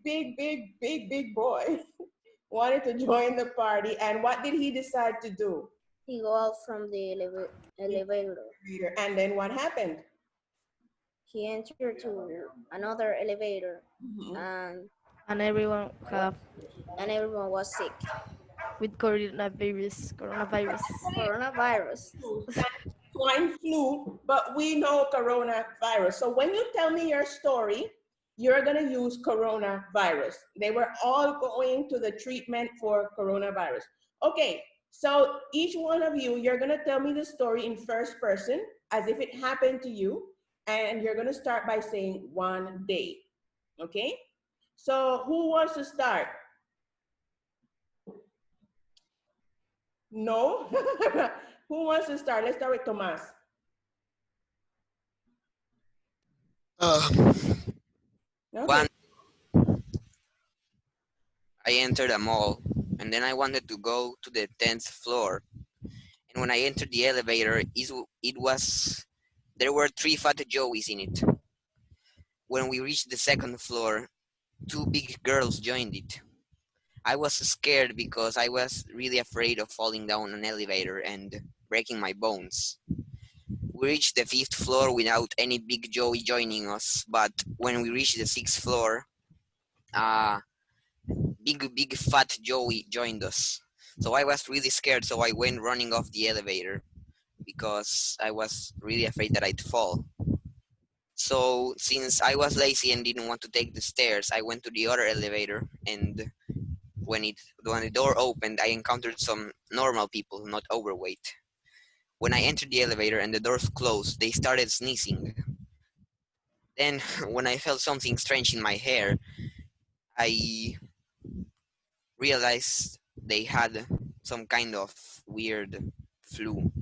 big boy wanted to join the party. And what did he decide to do? He go out from the elevator. And then what happened? He entered to another elevator, Mhm. and And everyone wa- have and everyone was sick. with coronavirus. Coronavirus. Swine flu, but we know coronavirus. So when you tell me your story, you're going to use coronavirus. They were all going to the treatment for coronavirus. Okay, so each one of you, you're going to tell me the story in first person as if it happened to you. And you're going to start by saying one day. Okay? So who wants to start? No? Who wants to start? Let's start with Tomas. Uh, Okay. One, I entered a mall, and then I wanted to go to the 10th floor. And when I entered the elevator, it was there were three fat Joeys in it. When we reached the second floor, two big girls joined it. I was scared because I was really afraid of falling down an elevator and breaking my bones. We reached the fifth floor without any big Joey joining us, but when we reached the sixth floor, uh, big fat Joey joined us. So I was really scared, so I went running off the elevator because I was really afraid that I'd fall. So since I was lazy and didn't want to take the stairs, I went to the other elevator, and when the door opened, I encountered some normal people, not overweight. When I entered the elevator and the doors closed, they started sneezing. Then when I felt something strange in my hair, I realized they had some kind of weird flu.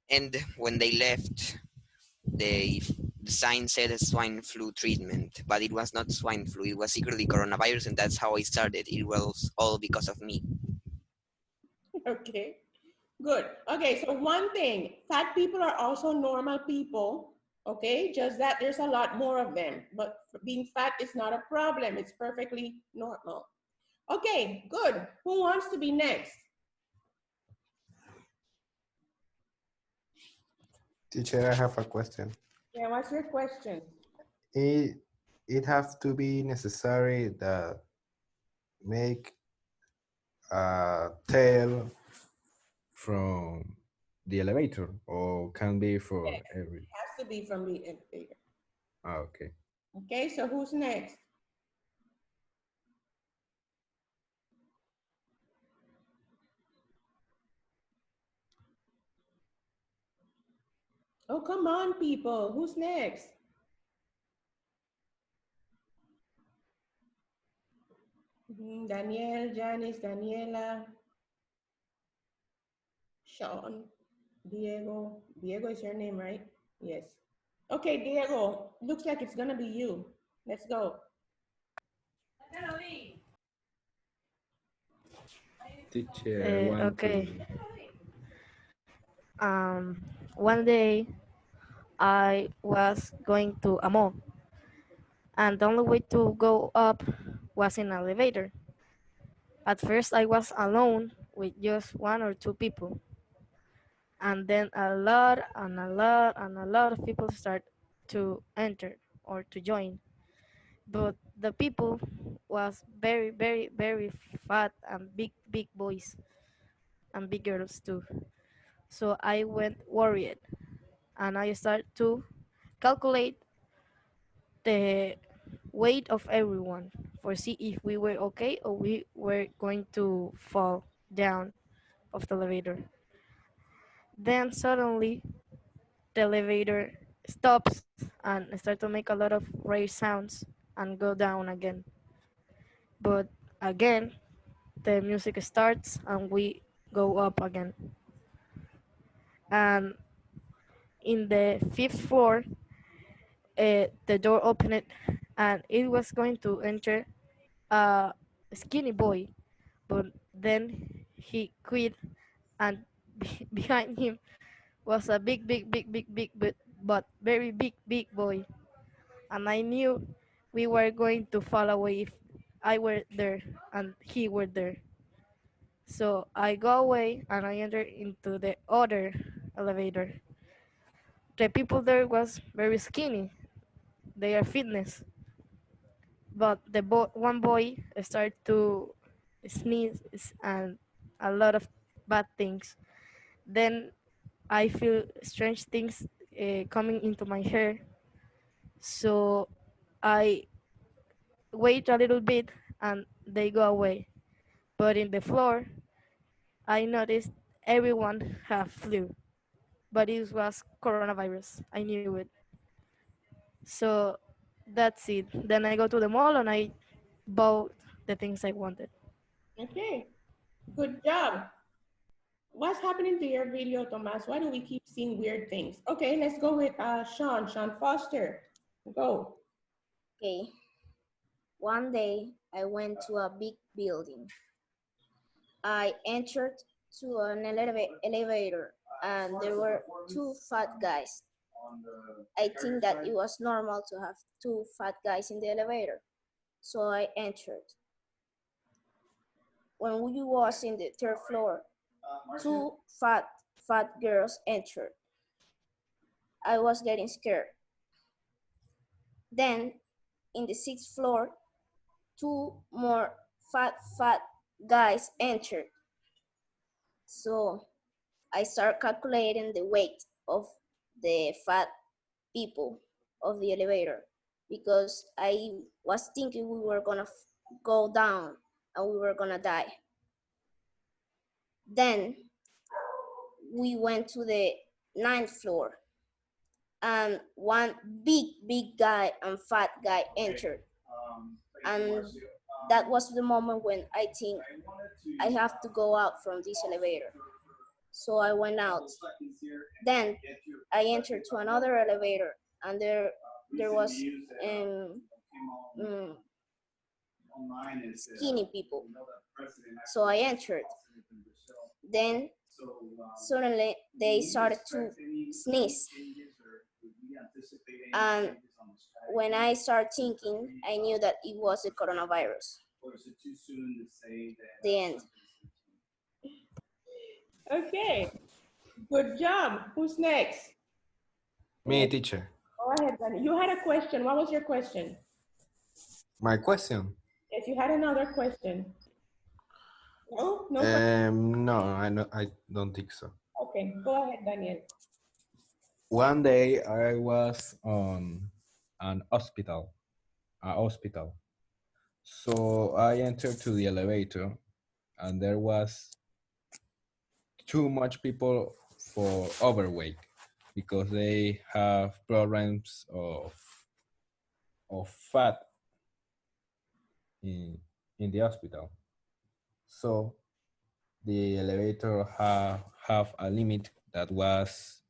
And when they left, they the sign said swine flu treatment, but it was not swine flu. It was secretly coronavirus, and that's how I started. It was all because of me. Okay. Good. Okay, so one thing, fat people are also normal people, okay? Just that there's a lot more of them, but being fat is not a problem. It's perfectly normal. Okay, good. Who wants to be next? Teacher, I have a question. Yeah, what's your question? It it have to be necessary that make a tail from the elevator, or can be Yeah, for it every. has to be from the elevator. Okay. Okay, so who's next? Oh, come on, people. Who's next? Danielle, Janice, Daniela, Sean, Diego. Diego is your name, right? Yes. Okay, Diego, looks like it's gonna be you. Let's go. Teacher, I want Okay. to. One day I was going to a mall, and the only way to go up was in an elevator. At first, I was alone with just one or two people, and then a lot and a lot and a lot of people start to enter or to join. But the people was very fat and big boys and big girls too. So I went worried, and I started to calculate the weight of everyone for see if we were okay or we were going to fall down of the elevator. Then suddenly the elevator stops and starts to make a lot of rare sounds and go down again. But again, the music starts and we go up again. And in the fifth floor, the door opened and it was going to enter a skinny boy, but then he quit, and behind him was a big, but very big boy. And I knew we were going to fall away if I were there and he were there. So I go away and I enter into the other elevator. The people there was very skinny. They are fitness, but the one boy started to sneeze and a lot of bad things. Then I feel strange things coming into my hair. So I wait a little bit and they go away. But in the floor, I noticed everyone have flu, but it was coronavirus. I knew it. So that's it. Then I go to the mall and I bought the things I wanted. Okay, good job. What's happening to your video, Tomas? Why do we keep seeing weird things? Okay, let's go with Sean Foster. Go. Okay. One day I went to a big building. I entered to an elevator and there were two fat guys. I think that it was normal to have two fat guys in the elevator. So I entered. When we was in the third floor, two fat girls entered. I was getting scared. Then in the sixth floor, two more fat guys entered. So I start calculating the weight of the fat people of the elevator because I was thinking we were gonna go down and we were gonna die. Then we went to the ninth floor and one big guy and fat guy entered. And that was the moment when I think I have to go out from this elevator. So I went out. Then I entered to another elevator and there was skinny people. So I entered. Then suddenly they started to sneeze. And when I started thinking, I knew that it was the coronavirus. The end. Okay, good job. Who's next? Me, teacher. Go ahead, Danny. You had a question. What was your question? My question. Yes, you had another question. No? No? No, I don't think so. Okay, go ahead, Daniel. One day I was on a hospital. So I entered to the elevator and there was too much people for overweight because they have problems of fat in the hospital. So the elevator have a limit that was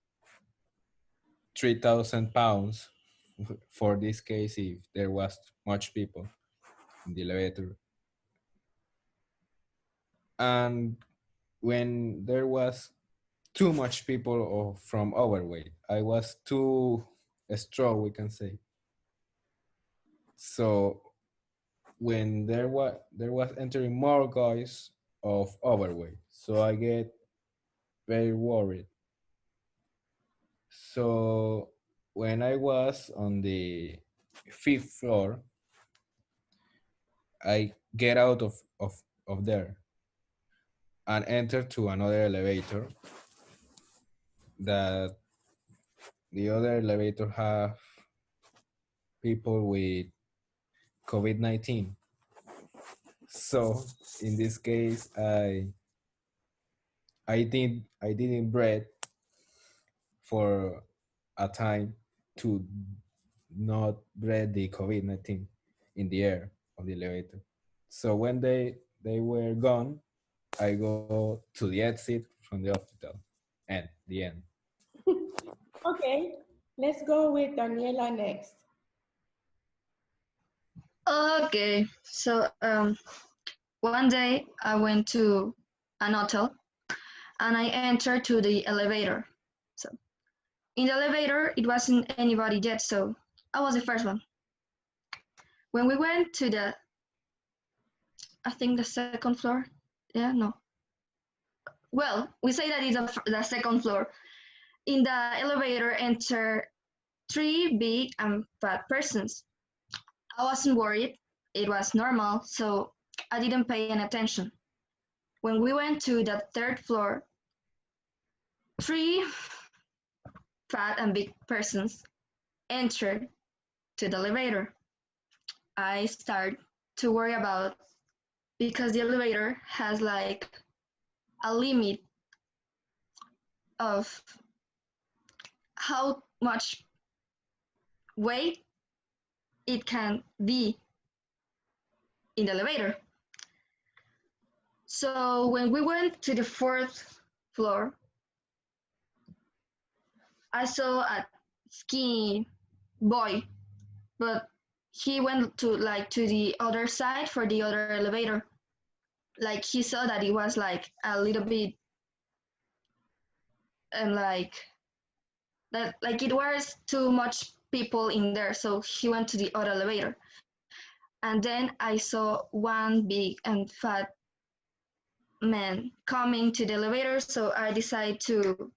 3,000 pounds for this case if there was much people in the elevator. And when there was too much people from overweight, I was too strong, we can say. So when there was entering more guys of overweight, so I get very worried. So when I was on the fifth floor, I get out of there and enter to another elevator that the other elevator have people with COVID-19. So in this case, I didn't breathe for a time to not breathe the COVID-19 in the air of the elevator. So when they were gone, I go to the exit from the hospital and the end. Okay, let's go with Daniela next. Okay, so one day I went to an hotel and I entered to the elevator. So in the elevator, it wasn't anybody yet, so I was the first one. When we went to I think the second floor. Yeah, no. Well, we say that it's the second floor. In the elevator enter 3 big and fat persons. I wasn't worried. It was normal, so I didn't pay any attention. When we went to the third floor, 3 fat and big persons entered to the elevator. I start to worry about because the elevator has like a limit of how much weight it can be in the elevator. So when we went to the fourth floor, I saw a skinny boy, but he went to the other side for the other elevator. Like he saw that it was like a little bit and like that like it was too much people in there, so he went to the other elevator. And then I saw one big and fat man coming to the elevator, so I decided to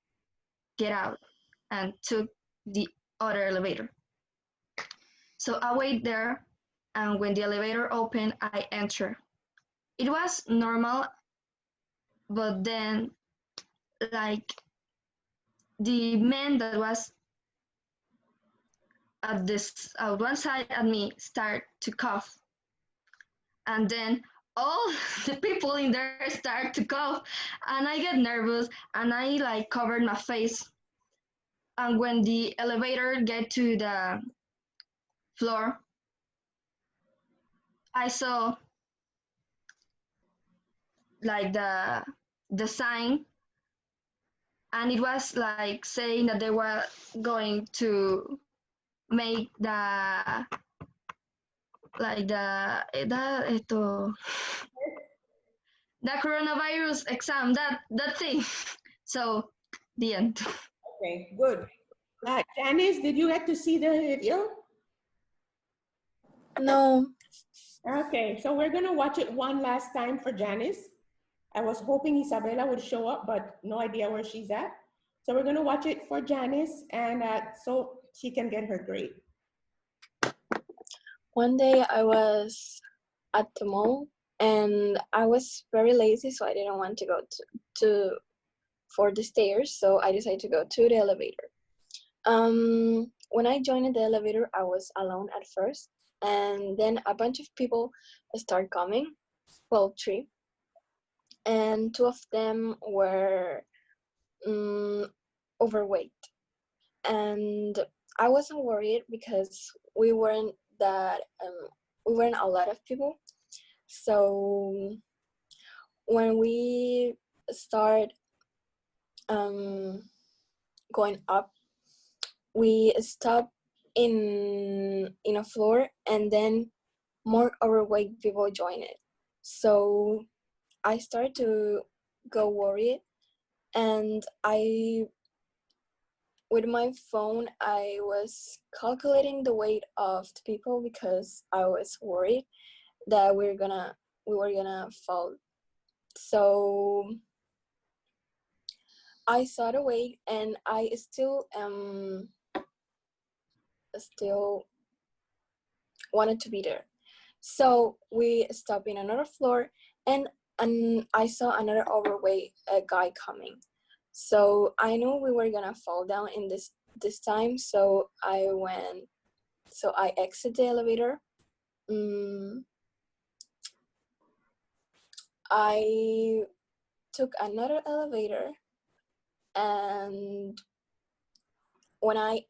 get out and took the other elevator. So I wait there, and when the elevator opened, I enter. It was normal, but then like the man that was at this one side at me start to cough, and then all the people in there start to cough, and I get nervous and I like covered my face. And when the elevator get to the floor, I saw like the sign, and it was like saying that they were going to make the coronavirus exam, that thing. So the end. Okay, good. Janice, did you get to see the video? No. Okay, so we're gonna watch it one last time for Janice. I was hoping Isabella would show up, but no idea where she's at. So we're gonna watch it for Janice, and so she can get her grade. One day I was at the mall and I was very lazy, so I didn't want to go for the stairs, so I decided to go to the elevator. When I joined the elevator, I was alone at first, and then a bunch of people start coming. Well, 3, and 2 of them were overweight, and I wasn't worried because we weren't a lot of people. So when we start going up, we stop in a floor, and then more overweight people join it. So I started to go worried, and with my phone, I was calculating the weight of the people because I was worried that we were gonna fall. So I saw the weight, and I still wanted to be there. So we stopped in another floor, and I saw another overweight guy coming. So I knew we were gonna fall down in this time. So I exit the elevator. I took another elevator, and when I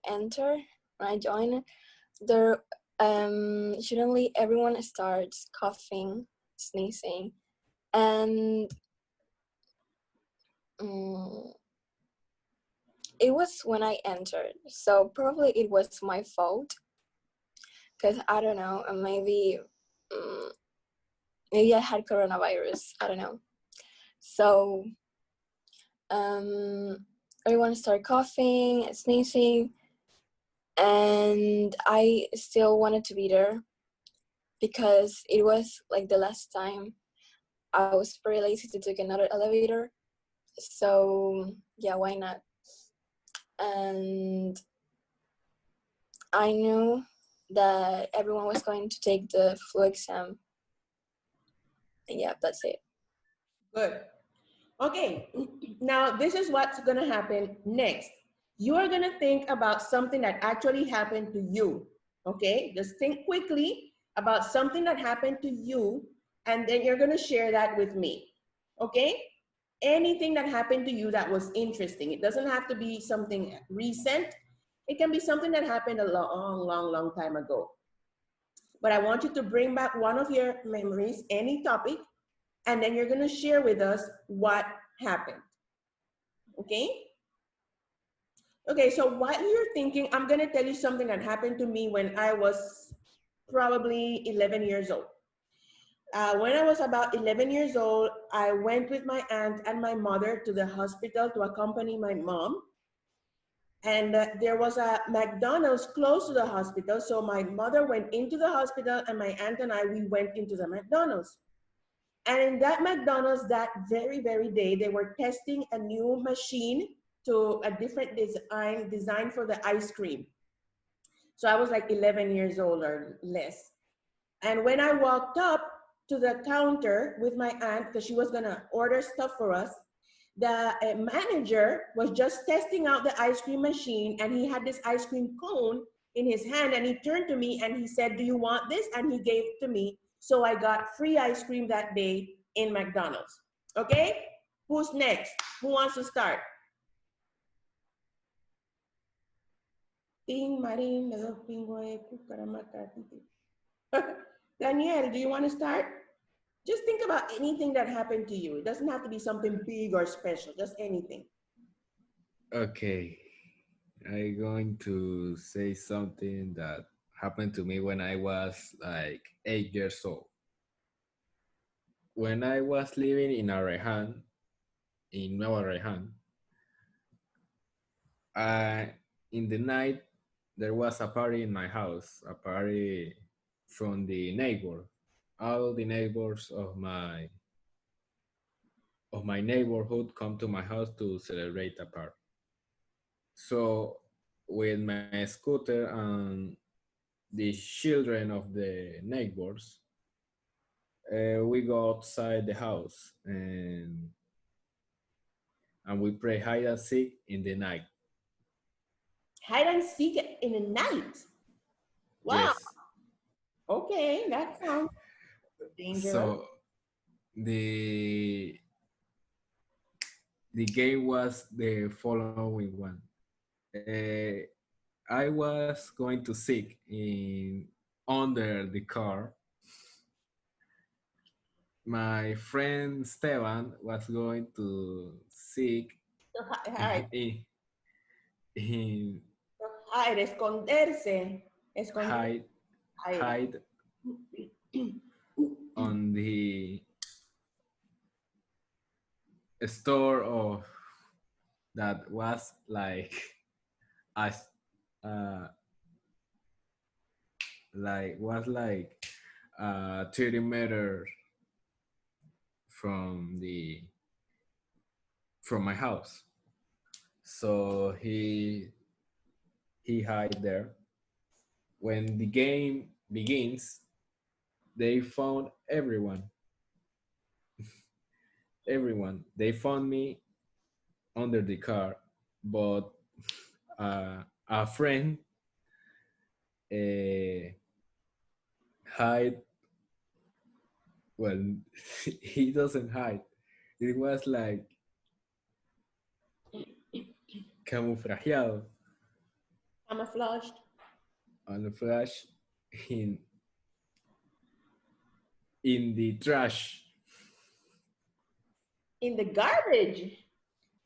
joined, there suddenly everyone starts coughing, sneezing, and it was when I entered, so probably it was my fault, because I don't know, maybe I had coronavirus, I don't know. So everyone started coughing, sneezing, and I still wanted to be there. because it was like the last time. I was very lazy to take another elevator. So yeah, why not? And I knew that everyone was going to take the flu exam. And yeah, that's it. Good. Okay, now this is what's gonna happen next. You are gonna think about something that actually happened to you. Okay, just think quickly about something that happened to you, and then you're gonna share that with me. Okay? Anything that happened to you that was interesting. It doesn't have to be something recent. It can be something that happened a long time ago. But I want you to bring back one of your memories, any topic, and then you're gonna share with us what happened. Okay? Okay, so while you're thinking, I'm gonna tell you something that happened to me when I was probably 11 years old. When I was about 11 years old, I went with my aunt and my mother to the hospital to accompany my mom. And there was a McDonald's close to the hospital. So my mother went into the hospital and my aunt and I, we went into the McDonald's. And in that McDonald's that very day, they were testing a new machine to a different design for the ice cream. So I was like 11 years old or less. And when I walked up to the counter with my aunt, because she was gonna order stuff for us, the manager was just testing out the ice cream machine, and he had this ice cream cone in his hand, and he turned to me and he said, "Do you want this?" And he gave it to me. So I got free ice cream that day in McDonald's. Okay? Who's next? Who wants to start? Ting, Marin, Danielle, do you want to start? Just think about anything that happened to you. It doesn't have to be something big or special, just anything. Okay, I'm going to say something that happened to me when I was like 8 years old. When I was living in Arrejan, in Nueva Arrejan, in the night there was a party in my house, a party from the neighbor. All the neighbors of my neighborhood come to my house to celebrate a party. So with my scooter and the children of the neighbors, we go outside the house and we play hide and seek in the night. Hide and seek in the night. Wow. Yes. Okay, that sounds dangerous. So the game was the following one. I was going to seek in under the car. My friend Esteban was going to seek Hide, in, in hide, esconderse. Esconderse. hide on the store of that was as uh, was like 30 meters from my house. So he hide there. When the game begins, they found everyone. Everyone. They found me under the car, but a friend hide. Well, he doesn't hide. It was like camuflajeado Camouflaged. on the flash in the trash. In the garbage.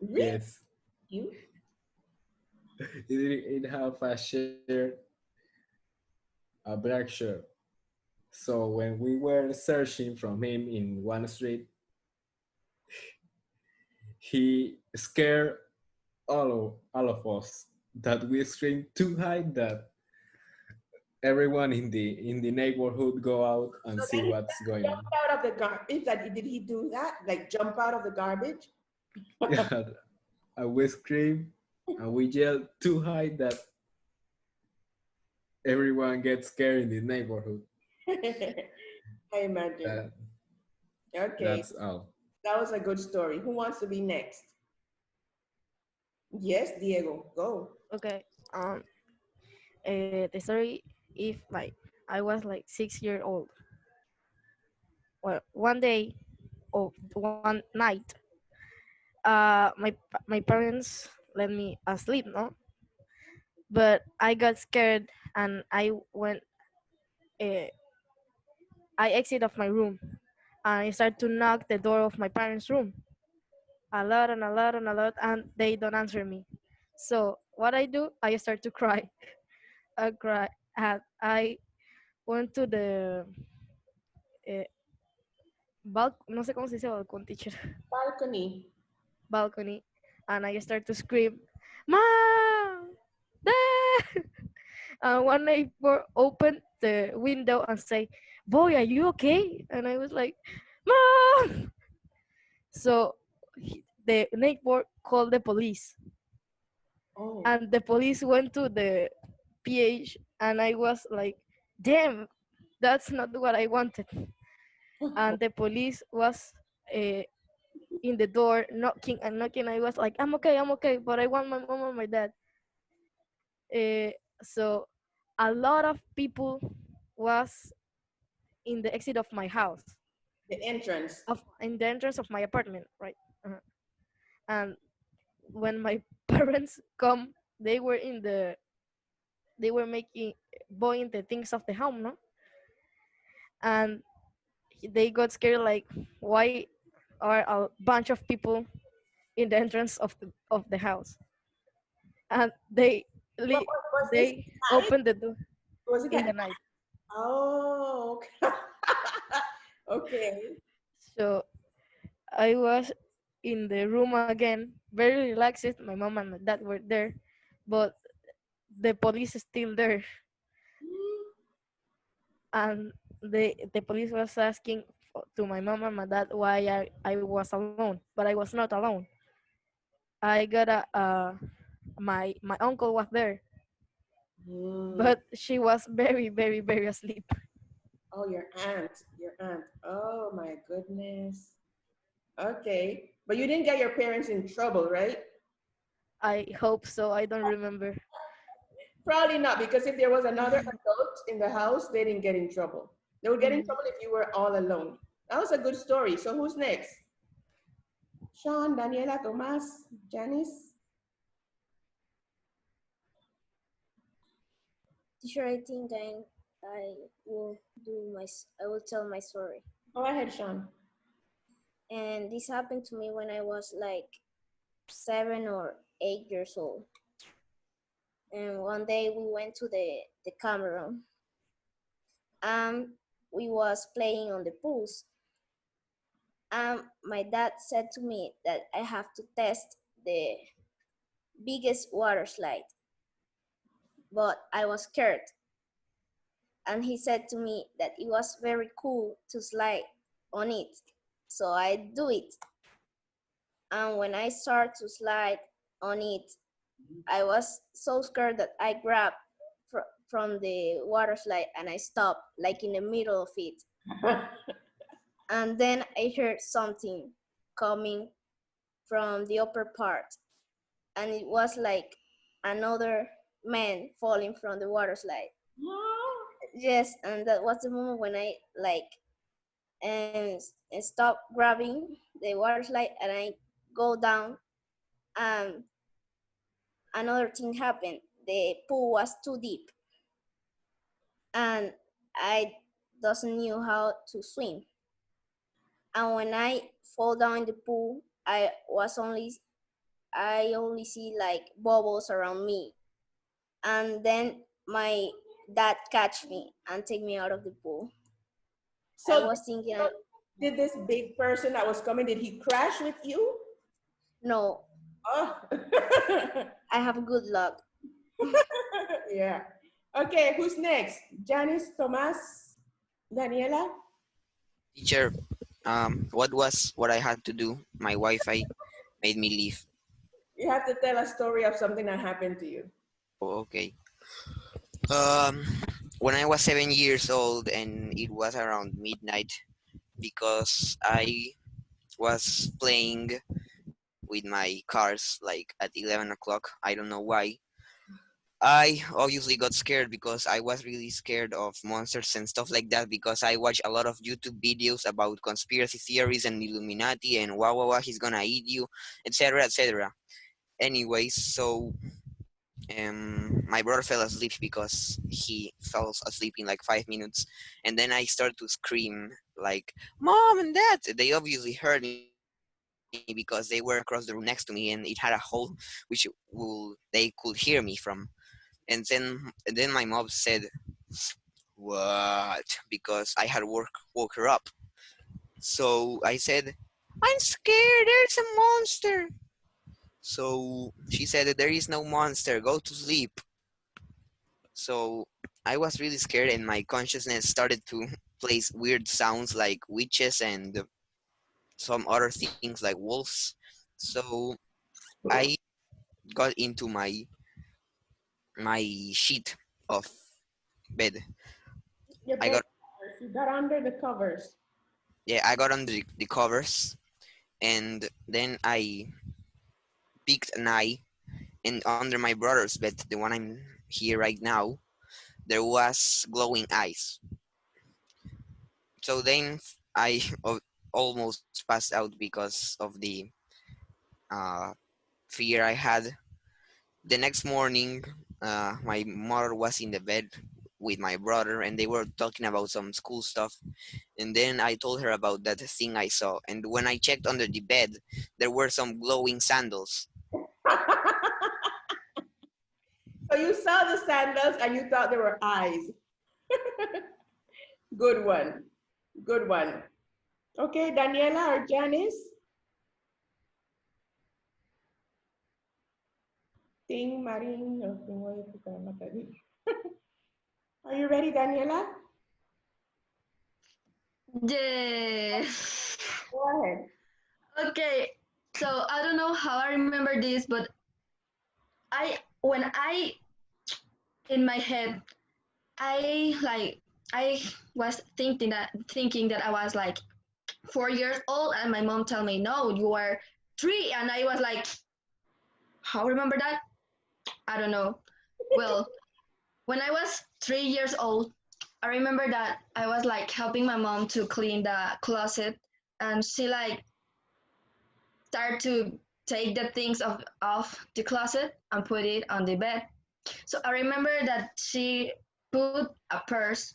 Really? Yes, You? it have a shirt, a black shirt. So when we were searching from him in one street, he scared all of us that we screamed too high that everyone in the neighborhood go out and So see then he what's going on. jumped out of the garbage. Did he do that? Like jump out of the garbage? Yeah, and we scream and we yell too high that everyone gets scared in the neighborhood. I imagine. That Okay, that's all. that was a good story. Who wants to be next? Yes, Diego, go. Okay. The story, if like I was like 6 years old. Well, one day or one night, my parents let me asleep, no, but I got scared and I went. Uh, I exit of my room and I start to knock the door of my parents' room a lot and a lot and a lot, and they don't answer me. So what I do, I start to cry. I cry, and I went to the uh, no sé cómo se dice balcón, teacher, Balcony. balcony, and I start to scream, "Mom, Dad!" And one neighbor opened the window and say, "Boy, are you okay?" And I was like, "Mom!" So the neighbor called the police, Oh. and the police went to the PH, and I was like, "Damn, that's not what I wanted." And the police was uh, in the door knocking and knocking. I was like, I'm okay, but I want my mom and my dad." Uh, so a lot of people was in the exit of my house, The entrance. of in the entrance of my apartment, right? Uh-huh. And when my parents come, they were in the they were making buying the things of the home, no, and they got scared like, why are a bunch of people in the entrance of the house? And What le- was this they night? opened the door Was it in at the night. Oh, okay. Okay. So I was in the room again, very relaxed. My mom and my dad were there, but the police is still there, and the police was asking to my mom and my dad why I was alone, but I was not alone. I got my uncle was there, Mm. but she was very very very asleep. Oh, your aunt. Your aunt. Oh my goodness. Okay. But you didn't get your parents in trouble, right? I hope so. I don't remember. Probably not, because if there was another adult in the house, they didn't get in trouble. They would get in Mhm. trouble if you were all alone. That was a good story. So who's next? Sean, Daniela, Tomas, Janice? Teacher, I think I will I will tell my story. Go ahead, Sean. And this happened to me when I was like 7 or 8 years old. And one day we went to the Cameroon. We was playing on the pools. My dad said to me that I have to test the biggest water slide, but I was scared. And he said to me that it was very cool to slide on it. So I do it. And when I start to slide on it, I was so scared that I grabbed from the water slide and I stopped like in the middle of it. And then I heard something coming from the upper part. And it was like another man falling from the water slide. Yes, and that was the moment when I like and stop grabbing the water slide and I go down. And another thing happened. The pool was too deep, and I doesn't knew how to swim. And when I fall down in the pool, I only see like bubbles around me. And then my dad catch me and take me out of the pool. I So was thinking, did this big person that was coming, did he crash with you? no, Oh. I have good luck. Yeah. Okay, who's next? Janice, Tomas, Daniela? Teacher, what I had to do? My Wi-Fi made me leave. You have to tell a story of something that happened to you. Oh, okay. Um, when I was 7 years old and it was around midnight, because I was playing with my cars like at 11 o'clock. I don't know why. I obviously got scared because I was really scared of monsters and stuff like that because I watch a lot of YouTube videos about conspiracy theories and Illuminati and he's gonna eat you, etc. etc. Anyways, so my brother fell asleep because he fell asleep in like 5 minutes, and then I started to scream like, "Mom and Dad!" They obviously heard me because they were across the room next to me, and it had a hole which they could hear me from. And then my mom said, "What?" Because I had woke her up. So I said, "I'm scared. There's a monster." So she said that there is no monster. Go to sleep. So I was really scared, and my consciousness started to place weird sounds like witches and some other things like wolves. So I got into my sheet of bed. Your I bed got covers. You got under the covers. yeah, I got under the covers, and then I picked an eye, and under my brother's bed, the one I'm here right now, there was glowing eyes. So then I almost passed out because of the uh, fear I had. The next morning, my mother was in the bed with my brother, and they were talking about some school stuff. And then I told her about that thing I saw. And when I checked under the bed, there were some glowing sandals. So you saw the sandals and you thought they were eyes. Good one. Good one. Okay, Daniela or Janice? Ting Maring. Are you ready, Daniela? Yes. Go ahead. Okay. So I don't know how I remember this, but when I in my head I was thinking that I was like 4 years old, and my mom told me, no, you are three, and I was like, how remember that? I don't know. Well, when I was 3 years old, I remember that I was like helping my mom to clean the closet, and she like started to take the things off the closet and put it on the bed. So I remember that she put a purse,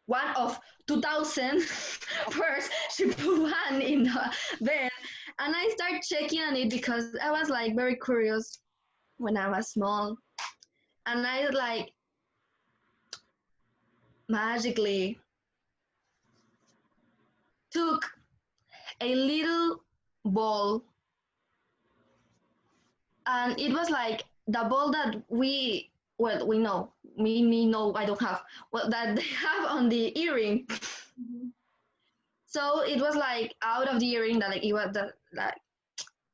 one of 2,000 purse. She put one in the bed, and I started checking on it because I was like very curious when I was small, and I like magically took a little ball, and it was like the ball that we know, me know I don't have, well, that they have on the earring. So it was like out of the earring, that like it was like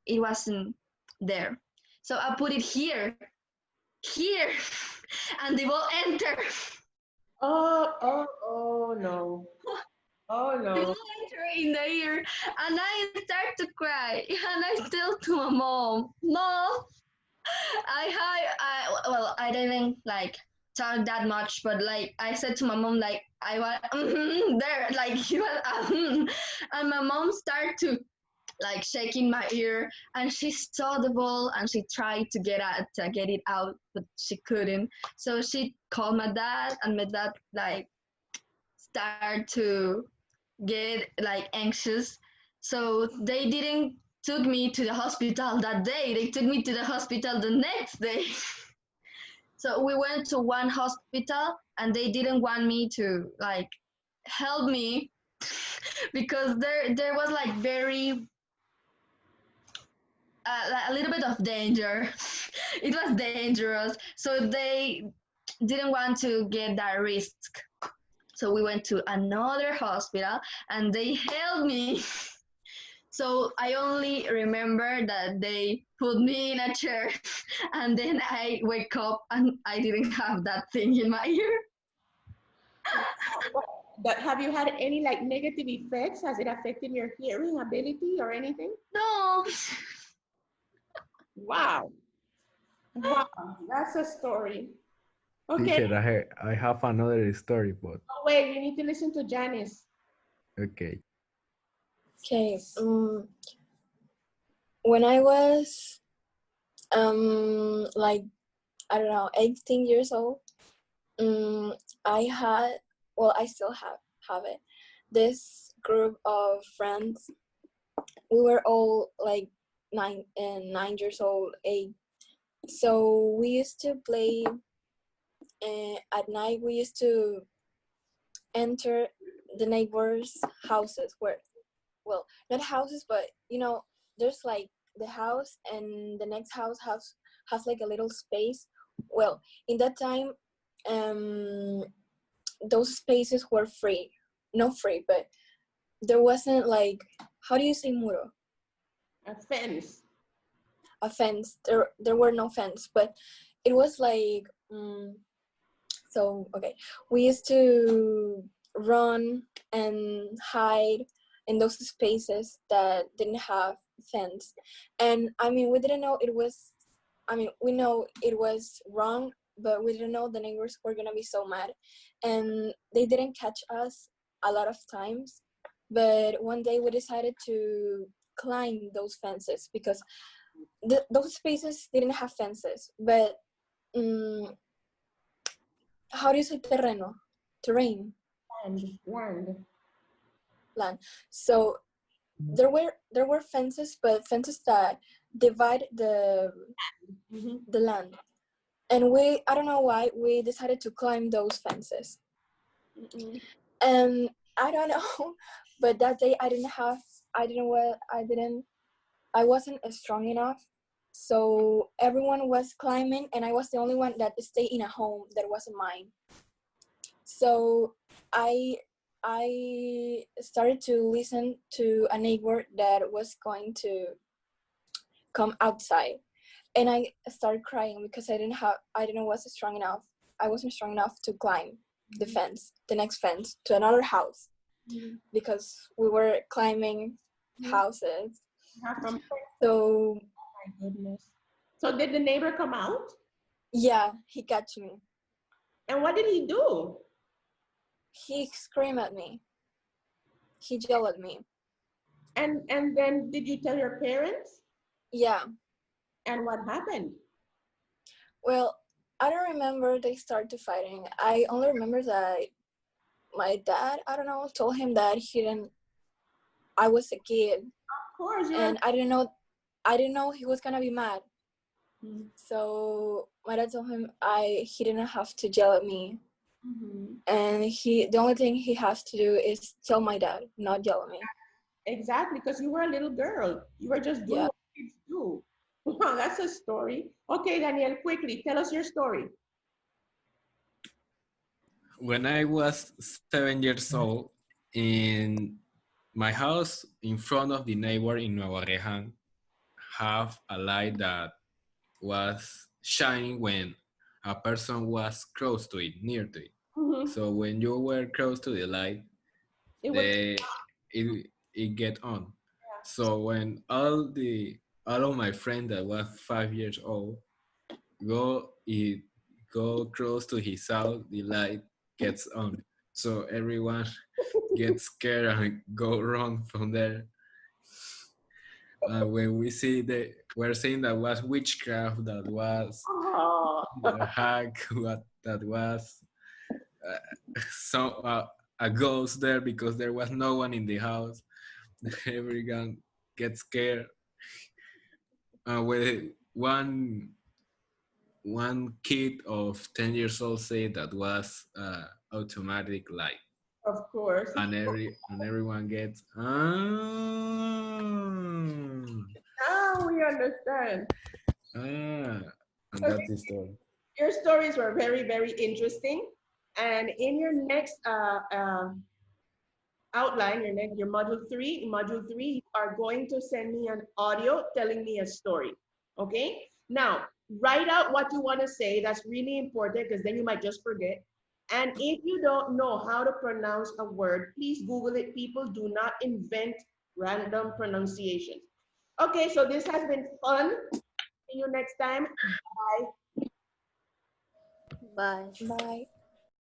it wasn't there. So I put it here, and the ball entered. Oh no. Oh The ball no. entered in the ear, and I start to cry, and I still to my mom, Mom, well, I didn't like talk that much, but like I said to my mom, like I was there, like he was, and my mom started to like shaking my ear, and she saw the ball, and she tried to get it out, but she couldn't. So she called my dad, and my dad like started to get like anxious. So they didn't took me to the hospital that day. They took me to the hospital the next day. So we went to one hospital, and they didn't want me to like help me because there was like very a little bit of danger. It was dangerous. So didn't want to get that risk. So we went to another hospital and they helped me. So I only remember that they put me in a chair and then I wake up and I didn't have that thing in my ear. But have you had any like negative effects? Has it affected your hearing ability or anything? No. Wow. Wow, that's a story. Okay. Teacher, I have another story, but Oh, wait, you need to listen to Janice. okay. Okay. When I was like, I don't know, 18 years old, I had, well, I still have it, this group of friends. We were all like 9 years old, 8. So we used to play at night. We used to enter the neighbors' houses where, well, not houses, but you know, there's like the house and the next house has like a little space. Well, in that time, those spaces were free, not free, but there wasn't like, how do you say muro? A fence. A fence. There were no fence, but it was like, so okay, we used to run and hide in those spaces that didn't have fence. And I mean, we didn't know it was, I mean, we know it was wrong, but we didn't know the neighbors were gonna be so mad. And they didn't catch us a lot of times, but one day we decided to climb those fences because those spaces didn't have fences. But how do you say terreno? Terrain. Land. So there were fences, but fences that divide the land. And I don't know why, we decided to climb those fences. And I don't know, but that day I wasn't strong enough. So everyone was climbing and I was the only one that stayed in a home that wasn't mine. So I started to listen to a neighbor that was going to come outside, and I started crying because I wasn't strong enough. I wasn't strong enough to climb the next fence to another house, because we were climbing houses. So, my goodness. So did the neighbor come out? Yeah, he catch me. And what did he do? He screamed at me. He yelled at me. And then did you tell your parents? Yeah. And what happened? Well, I don't remember they started fighting. I only remember that my dad, I don't know, told him that I was a kid. Of course. And I didn't know he was gonna be mad. So my dad told him he didn't have to yell at me. And the only thing he has to do is tell my dad, not yell at me. Exactly, because you were a little girl. You were just doing what kids do. Wow, that's a story. Okay, Daniel, quickly, tell us your story. When I was 7 years old, in my house, in front of the neighbor in Nuevo Rejan, have a light that was shining when a person was close to it, near to it. So when you were close to the light, it get on. So when all of my friends that was 5 years old go close to his house, the light gets on. So everyone gets scared and go run from there. When we're saying that was witchcraft, that was the hack, that was a ghost there because there was no one in the house. Everyone gets scared. When one kid of 10 years old said that was automatic light. Of course. And everyone gets, Now we understand. and that's the story. Your stories were very, very interesting. And in your next outline, your module three, you are going to send me an audio telling me a story. Okay? Now, write out what you want to say. That's really important because then you might just forget. And if you don't know how to pronounce a word, please Google it. People do not invent random pronunciations. Okay, so this has been fun. See you next time. Bye. Bye. Bye.